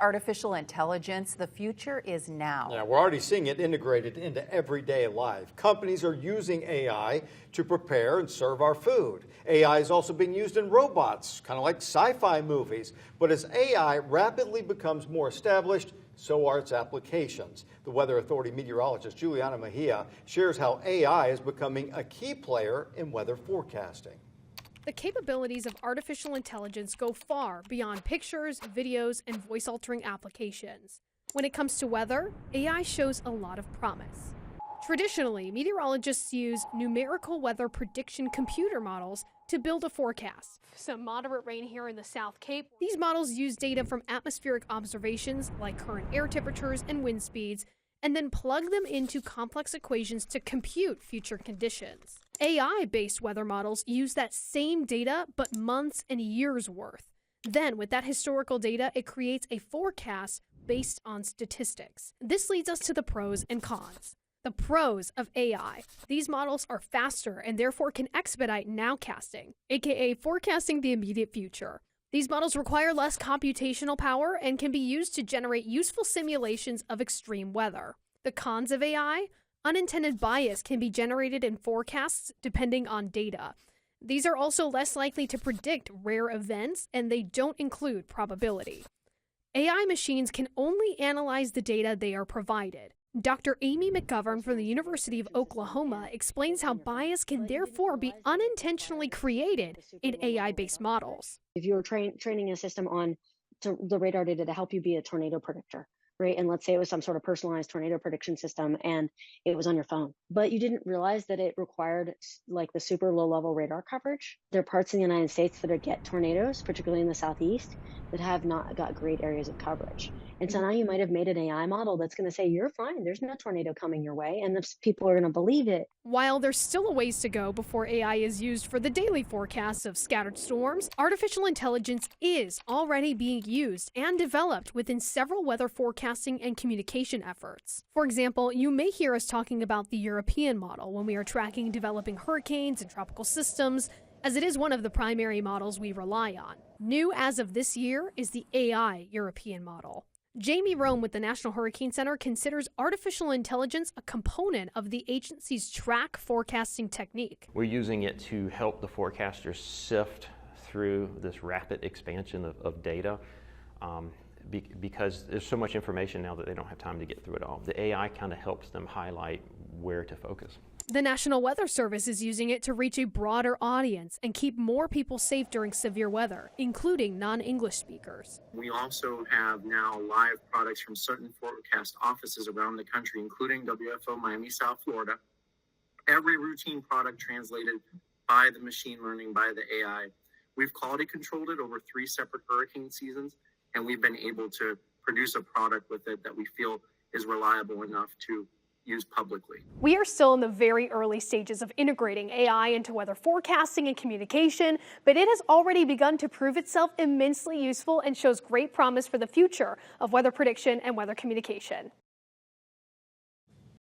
Artificial intelligence, the future is now. Yeah, we're already seeing it integrated into everyday life. Companies are using AI to prepare and serve our food. AI is also being used in robots, kind of like sci-fi movies. But as AI rapidly becomes more established, so are its applications. The Weather Authority meteorologist Juliana Mejia shares how AI is becoming a key player in weather forecasting. The capabilities of artificial intelligence go far beyond pictures, videos, and voice-altering applications. When it comes to weather, AI shows a lot of promise. Traditionally, meteorologists use numerical weather prediction computer models to build a forecast. Some moderate rain here in the South Cape. These models use data from atmospheric observations like current air temperatures and wind speeds, and then plug them into complex equations to compute future conditions. AI-based weather models use that same data, but months and years worth. Then, with that historical data, it creates a forecast based on statistics. This leads us to the pros and cons. The pros of AI. These models are faster and therefore can expedite nowcasting, aka forecasting the immediate future. These models require less computational power and can be used to generate useful simulations of extreme weather. The cons of AI? Unintended bias can be generated in forecasts depending on data. These are also less likely to predict rare events, and they don't include probability. AI machines can only analyze the data they are provided. Dr. Amy McGovern from the University of Oklahoma explains how bias can therefore be unintentionally created in AI-based models. If you were training a system on the radar data to help you be a tornado predictor, right? And let's say it was some sort of personalized tornado prediction system and it was on your phone, but you didn't realize that it required like the super low level radar coverage. There are parts in the United States that get tornadoes, particularly in the Southeast, that have not got great areas of coverage. And so now you might have made an AI model that's going to say, you're fine, there's no tornado coming your way, and the people are going to believe it. While there's still a ways to go before AI is used for the daily forecasts of scattered storms, artificial intelligence is already being used and developed within several weather forecasting and communication efforts. For example, you may hear us talking about the European model when we are tracking developing hurricanes and tropical systems, as it is one of the primary models we rely on. New as of this year is the AI European model. Jamie Rome with the National Hurricane Center considers artificial intelligence a component of the agency's track forecasting technique. We're using it to help the forecasters sift through this rapid expansion of data because there's so much information now that they don't have time to get through it all. The AI kind of helps them highlight where to focus. The National Weather Service is using it to reach a broader audience and keep more people safe during severe weather, including non-English speakers. We also have now live products from certain forecast offices around the country, including WFO Miami, South Florida. Every routine product translated by the machine learning, by the AI. We've quality controlled it over 3 separate hurricane seasons, and we've been able to produce a product with it that we feel is reliable enough to use publicly. We are still in the very early stages of integrating AI into weather forecasting and communication, but it has already begun to prove itself immensely useful and shows great promise for the future of weather prediction and weather communication.